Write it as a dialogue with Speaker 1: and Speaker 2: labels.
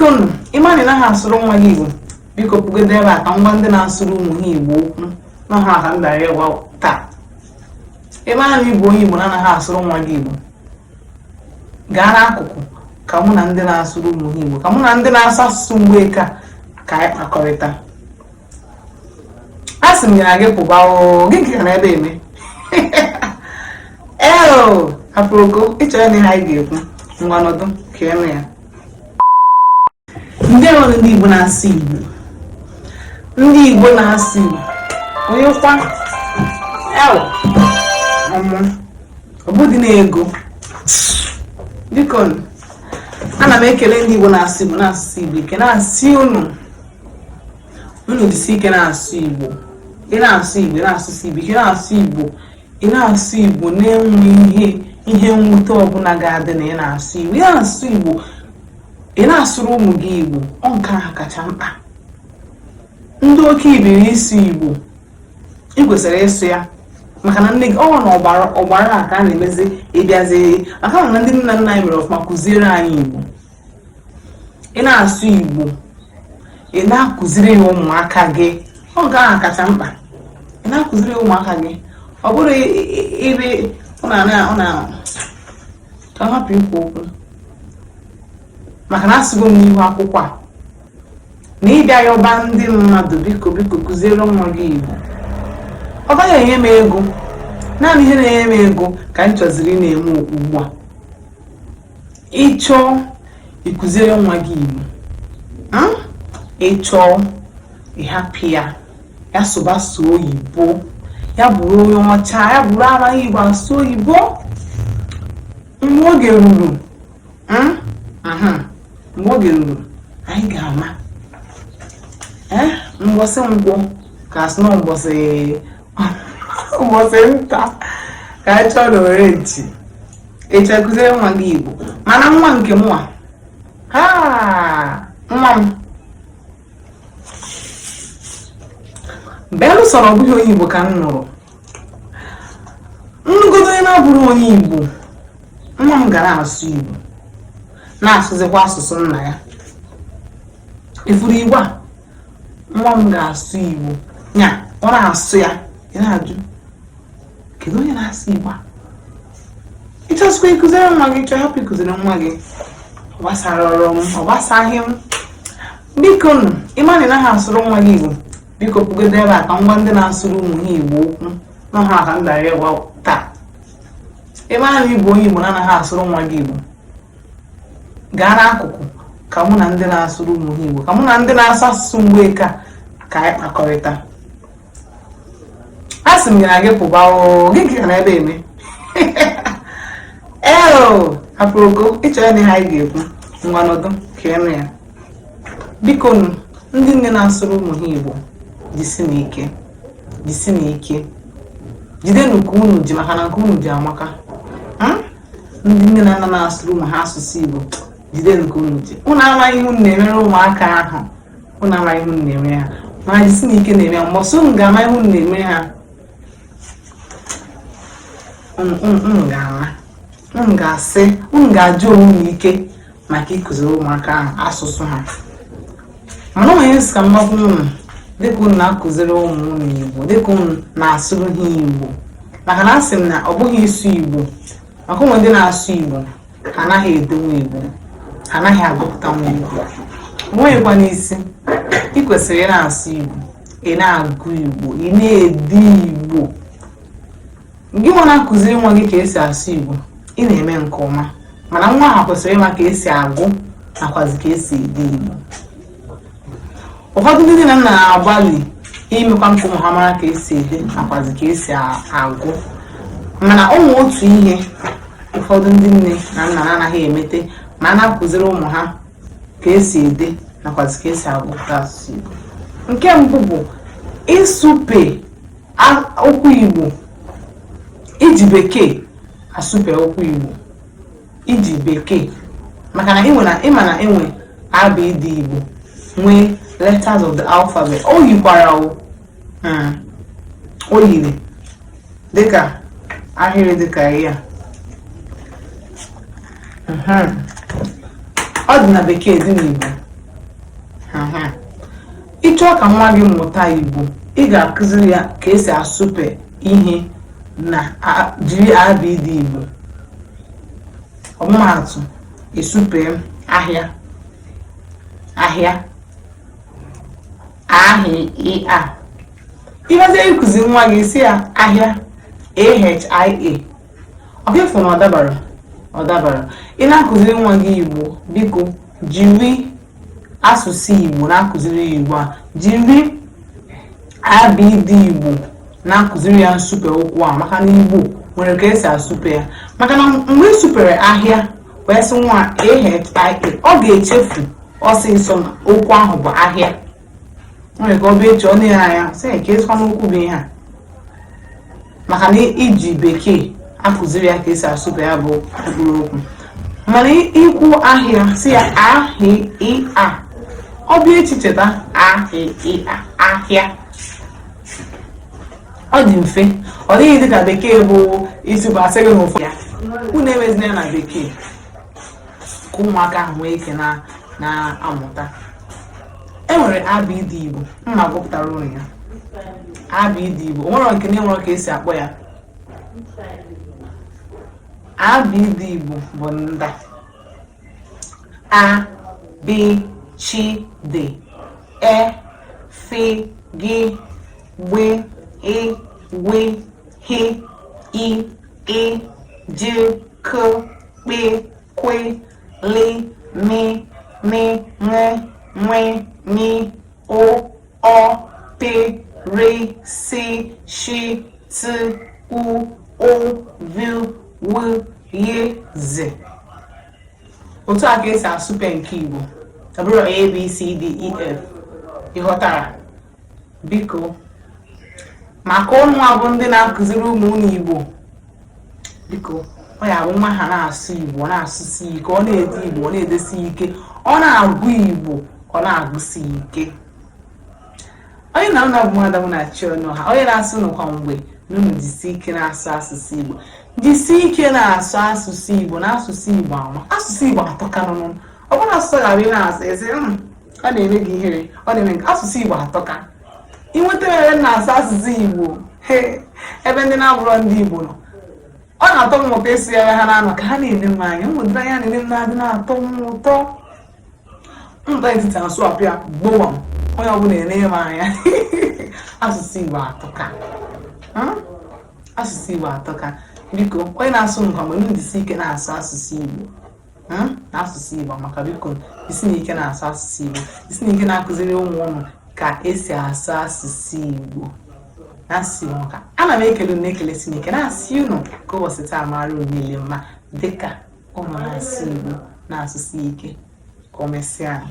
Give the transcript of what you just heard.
Speaker 1: biko ịmanị na ha asụrụ nwa gị Igbo biko pụgodo ebe a ka ngwa ndị na-asụrụ ụmụ ha Igbo okwu na ha aka mbara ịgwa taa. Ịmanị Igbo onye Igbo na-anaghị asụrụ nwa gị Igbo, gaa n'akụkụ ka mụ na ndị na-asụrụ ụmụ ha Igbo, ka mụ na ndị na-asụ asụsụ Mgbeka ka anyị kpakọrịta. A sị m ya na gị pụba gị ka na ebe eme apụrụko ịchọrọ na ihe anyị ga-ekwu ngwa nọdụ ka eme ya. Ndị ọrụ ndị Igbo na-asụ Igbo, ndị Igbo na-asụ Igbo onye kwa ọbụdị na-ego. Biko ana m ekele ndị Igbo na-asụ Igbo na-asụsụ Igbo ike, na-asị unu dịsi ike na-asụ Igbo. Ị na-asụ Igbo, ị na-asụsụ Igbo ike, na-asụ Igbo, ị na-asụ Igbo na-enwe ihe mwute ọbụla ga-adị na ị na-asụ Igbo. Ị na-asụ Igbo, ị na-asụrụ ụmụ gị Igbo, ọ nke ahụ kacha mkpa. Ndị oke ibiri ịsụ Igbo ị kwesịrị ịsụ ya, maka na nne gị ọ na ọgbara a ka a na-emezi ịbịazi maka na ndị nna nna anyị mere ọfụma kụziere anyị Igbo. Ị na-asụ Igbo, ị na-akụziri ya ụmụaka gị, ọ nke ahụ kacha mkpa. Ị na-akụziri ya ụmụaka gị, ọ bụrụ ebe ọ na ka hapụ ikwu okwu maka na asụgo m n'ihu akwụkwọ a na ịbịa yọba ndị mmadụ biko kụziere nwa gị Igbo. Ọ gaghị enye m ego, naanị ihe na-enye m ego ka m chọziri na-eme ugbu a. Ịchọọ ịkụziere nwa gị Igbo, ịchọọ ịhapụ ya sụba sụọ oyibo, ya bụrụ onye ọcha, ya bụrụ amaghị Igbo asụ oyibo. Mgbe oge ruru anyị ga-ama mbọsị ngwọ ka asị na mbọsị nta ka anyị chọọ na were nchi ịchọ kụziere nwa gị Igbo. Mana nwa nke nwa nwa m mgbe m sọrọ ọ bụghị onye Igbo ka m nụrụ nnugodo onye na-abụrụ onye Igbo, nwa m gara asụ Igbo, na-asụzikwa asụsụ nna ya. Ifuru Igbo a nwa m ga-asụ Igbo nya ọ na-asụ ya, ị na-ajụ kedu onye na-asụ Igbo a? Ịchọzikwa ịkụziri nwa gị, chọọ hapụ ịkụziri nwa gị, ọ gbasara ọrụ m, ọ gbasaghị m. Biko ịmanị na ha asụrụ nwa gị Igbo biko pụgodo ebe a ka ngwa ndị na-asụrụ ụmụ ha Igbo okwu na ha aka mbara ịgwa taa. Ịmanị Igbo onye Igbo na-anaghị asụrụ nwa gị Igbo, gaa n'akụkụ ka mụ na ndị na-asụrụ ụmụ ha Igbo, ka mụ na ndị na-asụ asụsụ Mgbeka ka anyị kpakọrịta. A sị m gị na gị pụba gị ka na ebe eme apụrụko ịchọrọ na ihe anyị ga-ekwu ngwa nọdụ ka eme ya. Biko ndị nne na-asụrụ ụmụ ha Igbo jisi n'ike, jidenụ ka unu ji, maka na nke unu ji amaka. Ndị nne na nna na-asụrụ ụmụ ha asụsụ Igbo jidenụ ka unu ji. Unu amaghị ihe unu na-emere ụmụaka ahụ, unu amaghị ihe unu na-eme ha, mana jisi n'ike na-eme ha. Mbọsị unu ga-ama ihe unu na-eme ha, unu ga-ama, unu ga-asị, unu ga-ajụ onwe unu ike maka ịkụziri ụmụaka ahụ asụsụ ha. Mana onye nsị ka mgbakwu unu dịka unu na-akụziri ụmụ unu Igbo, dịka unu na-asụrụ ha Igbo, maka na asị m na ọ bụghị ịsụ Igbo, maka ụmụ ndị na-asụ Igbo ha anaghị edenwe Igbo, ha anaghị agụpụta nwa Igbo. Nweghịkwa n'isi, ị kwesịrị ị na-asụ Igbo, ị na-agụ Igbo, ị na-ede Igbo. Gị nwa na-akụziri nwa gị ka esi asụ Igbo, ị na-eme nke ọma, mana nwa ha kwesịrị ịma ka esi agụ nakwazi ka esi ede Igbo. Ụfọdụ ndị nne na nna na-agbalị imekwa nke ụmụ ha mara ka esi ede nakwazi ka esi agụ, mana ụmụ otu ihe ụfọdụ ndị nne na nna anaghị emete ma a na-akụziri ụmụ ha ka esi ede nakwazi ka esi agụpụta asụsụ Igbo. Nke mbụ bụ ịsụpe okwu Igbo, iji bekee asụpe okwu Igbo, iji bekee, maka na ịma na enwe abịdị Igbo nwee letters of the alphabet. O yikwara o yiri dịka ahịrị dịka ya. Ọ dị na bekee dị n'Igbo, chọọ ka nwa gị mụta Igbo, ị ga-akụziri ya ka esi asụpe ihe na jiri abịdị Igbo. Ọmụmaatụ, esupe ahịa, ahịa, ahịa. Ịbazie ịkụzi nwa gị si ya ahịa, ahia, ọ ga-efu na ọ dabara. Ị na-akụziri nwa gị Igbo, biko jiri asụsụ Igbo na-akụziri Igbo a, jiri abịdị Igbo na-akụziri ya nsupe okwu a, maka na Igbo nwere ka esi asụpe ya. Maka na mgbe ị supere ahịa wee sị nwa ahia, ọ ga-echefu ọsịsọ na okwu ahụ bụ ahịa. Nwere ka ọ bụ echi ọ na-ele anya sị ka esikwa n'okwu bụ ihe a, maka na iji bekee akụziri ya ka esi asụpe ya bụ mkpụrụ okwu. Mana ikwu ahịa si ya ahịa, ọ bụ echi cheta ahịa, ahịa. Ọ dị mfe, ọ dịghị dịka bekee bụ isụpụ asị gị n'ụfọdụ ya. Unu emezina ya na bekee ka ụmụaka ahụ nwee ike na-amụta. Enwere abịdị Igbo, mma gụpụtara ụnụ ya. Abịdị Igbo, onwere nke na-enwere ka esi akpọ ya. Abịdị Igbo bụ nda: a, b, chi, d, e, f, g, gb, e, w, h, i, e, j, k, p, kwe, l, m, n, nwe, ny, o, p, r, s, sh, t, u, o, v, w, y, z. Otu a ka esi asụpe nke Igbo. Ọ bụrụ A, B, C, D, E, F. Ị ghọtara? Biko, maka ụmụ abụ ndị na-akụziri ụmụ unu Igbo, biko ọ ya bụ nwa ha na-asụ Igbo, na-asụsi ike, ọ na-ede Igbo, ọ na-edesi ike, ọ na-agụ Igbo, ọ na-agụsi ike. Onye na ụlọ bụ mmadụ na chi ọnụ ha, onye na-asụ n'ụkwa mgbe n'unu jisi ike na-asụ asụsụ Igbo, jisi ike na-asụ asụsụ Igbo, na asụsụ Igbo ama. Asụsụ Igbo atọkanụ. Ọ bụrụ asụsụ ga-abịa na-asụ ezi ọ na-eme gị ihere, ọ na-eme nke asụsụ Igbo atọka. Inweta mere na-asụ asụsụ Igbo ebe ndị na-abụrọ ndị Igbo nọ, ọ na-atọ m ụtọ esi ebe ha na-anọ ka ha na-ele m anya. Ụmụdịrị anya na-ele m na-adị na-atọ m ụtọ. Mmụta etiti asụ apịa gbowam, onye ọbụla na-ele m anya. Asụsụ Igbo atọka. Asụsụ Igbo atọka. Biko onye na-asụ nkwa mgbe ndị ike na-asụ asụsụ Igbo na asụsụ Igbo, maka biko isi n'ike na-asụ asụsụ Igbo, isi n'ike na-akụziri ụmụ ụmụ ka esi asụ asụsụ Igbo. Na-asị maka ana m ekele unu, ekele Chineke, na-asị unu ka ụbọchị taa mara unu niile mma dịka ụmụ na-asụ Igbo na asụsụ ike. Ka o mesịa.